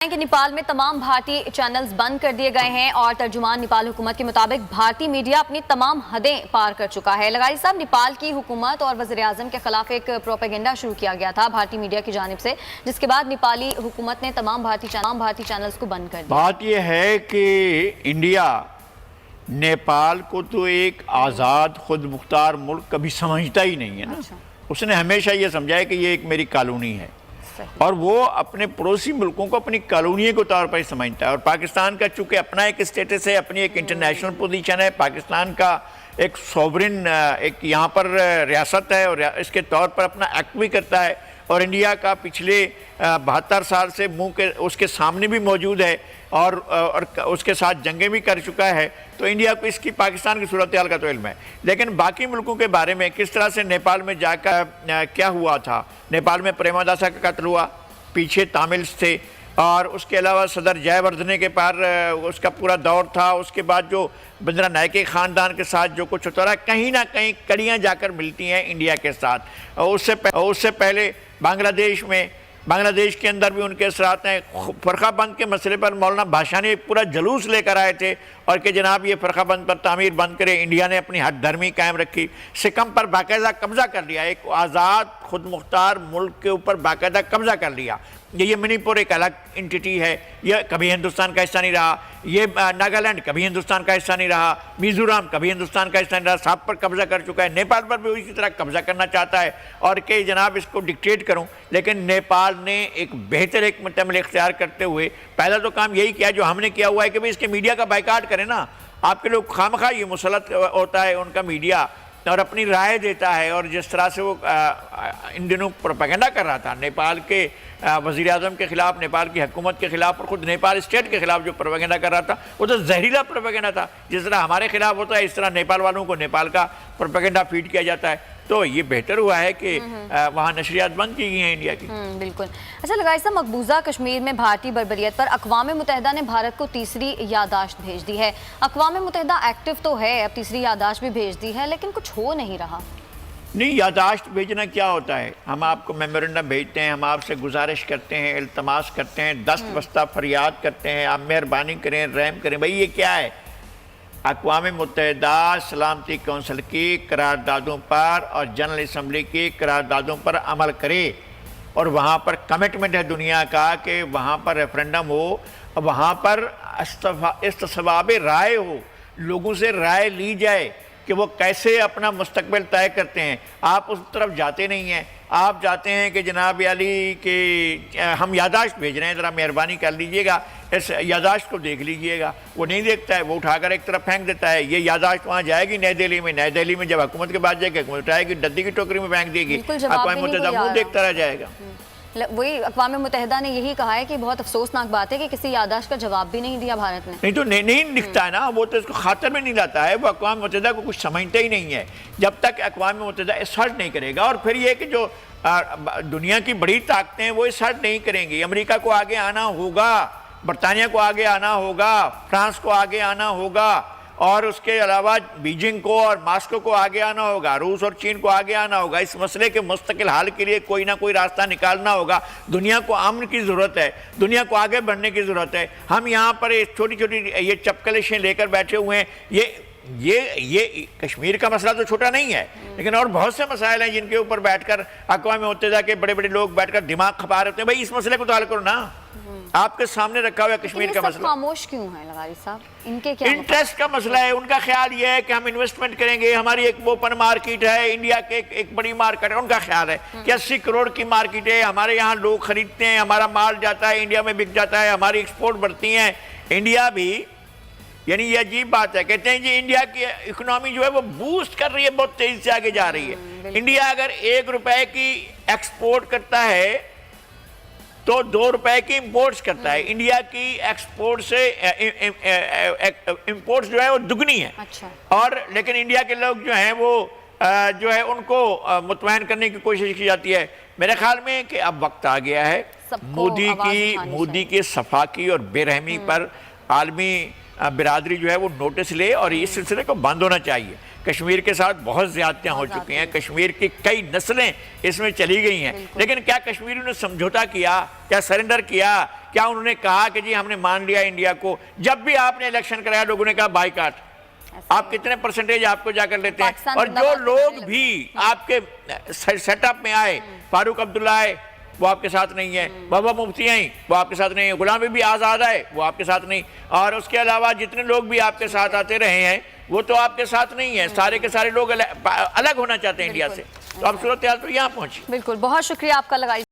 कि नेपाल में तमाम भारतीय चैनल्स बंद कर दिए गए हैं और तर्जुमान नेपाल हुकूमत के मुताबिक भारतीय मीडिया अपनी तमाम हदें पार कर चुका है। लगाई साहब, नेपाल की हुकूमत और वज़ीर आज़म के खिलाफ एक प्रोपेगेंडा शुरू किया गया था भारतीय मीडिया की जानिब से, जिसके बाद नेपाली हुकूमत ने तमाम भारतीय चैनल्स को बंद कर दिया। बात यह है कि इंडिया नेपाल को तो एक आज़ाद खुद मुख्तार मुल्क कभी समझता ही नहीं है ना। उसने हमेशा ये समझा है कि ये एक मेरी कॉलोनी है और वो अपने पड़ोसी मुल्कों को अपनी कॉलोनी के तौर पर समझता है। और पाकिस्तान का चूंकि अपना एक स्टेटस है, अपनी एक इंटरनेशनल पोजीशन है, पाकिस्तान का एक सॉवरिन एक यहाँ पर रियासत है और इसके तौर पर अपना एक्ट भी करता है और इंडिया का पिछले 72 साल से मुंह के उसके सामने भी मौजूद है और उसके साथ जंगें भी कर चुका है। तो इंडिया को इसकी पाकिस्तान की सूरत हाल का तो इल्म है, लेकिन बाकी मुल्कों के बारे में किस तरह से नेपाल में जाकर क्या हुआ था। नेपाल में प्रेमदासा का कत्ल हुआ, पीछे तामिल्स थे और उसके अलावा सदर जयवर्धने के पार उसका पूरा दौर था। उसके बाद जो बंदरा नायके ख़ानदान के साथ जो कुछ होता रहा, कहीं ना कहीं कड़ियाँ जाकर मिलती हैं इंडिया के साथ। उससे पहले बांग्लादेश के अंदर भी उनके असरात हैं। फ़रक़ाबंद के मसले पर मौलाना भाषानी एक पूरा जलूस लेकर आए थे और कि जनाब ये फ़रक़ाबंद पर तामीर बंद करे। इंडिया ने अपनी हद धर्मी कायम रखी, सिक्किम पर बाकायदा कब्ज़ा कर लिया, एक आज़ाद खुद मुख्तार मुल्क के ऊपर बाकायदा कब्ज़ा कर लिया। ये मणिपुर एक अलग एंटिटी है, ये कभी हिंदुस्तान का हिस्सा नहीं रहा। ये नागालैंड कभी हिंदुस्तान का हिस्सा नहीं रहा, मिज़ोरम कभी हिंदुस्तान का हिस्सा नहीं रहा, सब पर कब्जा कर चुका है। नेपाल पर भी इसी तरह कब्जा करना चाहता है और कि जनाब इसको डिक्टेट करूं। लेकिन नेपाल ने एक बेहतर एक मुतमल इख्तियार करते हुए पहला तो काम यही किया जो हमने किया हुआ है कि भाई इसके मीडिया का बाइकाट करें ना। आपके लोग खामखा ये मुसलत होता है उनका मीडिया और अपनी राय देता है। और जिस तरह से वो इन दिनों प्रोपेगेंडा कर रहा था नेपाल के वज़ीर आज़म के ख़िलाफ़, नेपाल की हुकूमत के ख़िलाफ़ और ख़ुद नेपाल स्टेट के ख़िलाफ़ जो प्रोपेगेंडा कर रहा था वो तो जहरीला प्रोपेगेंडा था। जिस तरह हमारे ख़िलाफ़ होता है इस तरह नेपाल वालों को नेपाल का प्रोपेगेंडा फीड किया जाता है। तो ये बेहतर हुआ है कि वहाँ नशरियात बंद की गई हैं इंडिया की। बिल्कुल। अच्छा लगाई साहब, मकबूजा कश्मीर में भारतीय बर्बरियत पर अक़वाम मुत्तहिदा ने भारत को तीसरी याददाश्त भेज दी है। अक़वाम मुत्तहिदा एक्टिव तो है, अब तीसरी याददाश्त भी भेज दी है, लेकिन कुछ हो नहीं रहा। नहीं, याददाश्त भेजना क्या होता है? हम आपको मेमोरेंडम भेजते हैं, हम आपसे गुजारिश करते हैं, इल्तमास करते हैं, दस्त बस्ता फरियाद करते हैं, आप मेहरबानी करें, रहम करें। भाई ये क्या है? अक़वाम मुत्तहिदा सलामती कौंसिल की करारदादों पर और जनरल असम्बली की करारदादों पर अमल करे और वहाँ पर कमिटमेंट है दुनिया का कि वहाँ पर रेफरेंडम हो, वहाँ पर इस्तिसबाब राय हो, लोगों से राय ली जाए कि वो कैसे अपना मुस्तकबिल तय करते हैं। आप उस तरफ जाते नहीं हैं, आप जाते हैं कि जनाब अली के हम याददाश्त भेज रहे हैं, ज़रा मेहरबानी कर लीजिएगा, इस याददाश्त को देख लीजिएगा। वो नहीं देखता है, वो उठाकर एक तरफ फेंक देता है। ये याददाश्त वहाँ जाएगी नई दिल्ली में जब हुकूमत के बाद जाएगी, हुकूमत उठाएगी, डद्दी की टोकरी में फेंक देगी, अक़वाम मुत्तहिदा मुँह देखता रह जाएगा। वही अक़वाम मुत्तहिदा ने यही कहा है कि बहुत अफसोसनाक बात है कि किसी याददाश्त का जवाब भी नहीं दिया भारत ने। नहीं तो नहीं दिखता है ना, वो तो इसको खातर में नहीं लाता है, वो अक़वाम मुत्तहिदा को कुछ समझता ही नहीं है जब तक अक़वाम मुत्तहिदा असर्ट नहीं करेगा। और फिर ये कि जो दुनिया की बड़ी ताकतें हैं वो असर्ट नहीं करेंगी। अमेरिका को आगे आना होगा, बरतानिया को आगे आना होगा, फ्रांस को आगे आना होगा और उसके अलावा बीजिंग को और मास्को को आगे आना होगा, रूस और चीन को आगे आना होगा। इस मसले के मुस्तकिल हल के लिए कोई ना कोई रास्ता निकालना होगा। दुनिया को अमन की ज़रूरत है, दुनिया को आगे बढ़ने की ज़रूरत है। हम यहाँ पर छोटी छोटी ये चपकलिशें लेकर बैठे हुए हैं। ये कश्मीर का मसला तो छोटा नहीं है, लेकिन और बहुत से मसाइल हैं जिनके ऊपर बैठकर अक़वाम मुत्तहिदा के बड़े बड़े लोग बैठकर दिमाग खपा रहे होते हैं। भाई इस मसले को तो हल करो ना, आपके सामने रखा हुआ है कश्मीर का मसला। खामोश क्यों है लगारी साहब? इनके क्या इंटरेस्ट का मसला है? उनका ख्याल ये है कि हम इन्वेस्टमेंट करेंगे, हमारी एक ओपन मार्केट है, इंडिया के एक बड़ी मार्केट है। उनका ख्याल है कि 80 करोड़ की मार्केट है, हमारे यहाँ लोग खरीदते हैं, हमारा माल जाता है, इंडिया में बिक जाता है, हमारी एक्सपोर्ट बढ़ती है। इंडिया भी, यानी ये अजीब बात है, कहते हैं जी इंडिया की इकोनॉमी जो है वो बूस्ट कर रही है, बहुत तेजी से आगे जा रही है। इंडिया अगर 1 रुपए की एक्सपोर्ट करता है तो 2 रुपए की इंपोर्ट्स करता है। इंडिया की एक्सपोर्ट से इंपोर्ट्स जो है वो दुगनी है। अच्छा। और लेकिन इंडिया के लोग जो हैं वो जो है उनको मुतमईन करने की कोशिश की जाती है। मेरे ख्याल में कि अब वक्त आ गया है मोदी की सफाकी और बेरहमी पर आलमी बिरादरी जो है वो नोटिस ले और इस सिलसिले को बंद होना चाहिए। कश्मीर के साथ बहुत ज्यादतियां हो चुकी हैं, कश्मीर की कई नस्लें इसमें चली गई हैं, लेकिन क्या कश्मीरियों ने समझौता किया, क्या सरेंडर किया, क्या उन्होंने कहा कि जी हमने मान लिया इंडिया को? जब भी आपने इलेक्शन कराया लोगों ने कहा बाइकाट। आप कितने परसेंटेज आपको जाकर लेते हैं? और जो लोग भी आपके सेटअप में आए, फारूक अब्दुल्ला आए, वो आपके साथ नहीं है, बाबा मुफ्ती आई, वो आपके साथ नहीं है, गुलाम नबी आज़ाद आए, वो आपके साथ नहीं, और उसके अलावा जितने लोग भी आपके साथ आते रहे हैं वो तो आपके साथ नहीं है। सारे के सारे लोग अलग होना चाहते हैं इंडिया से। तो अब सूरत हाल तो यहाँ पहुंची। बिल्कुल, बहुत शुक्रिया आपका लगाई।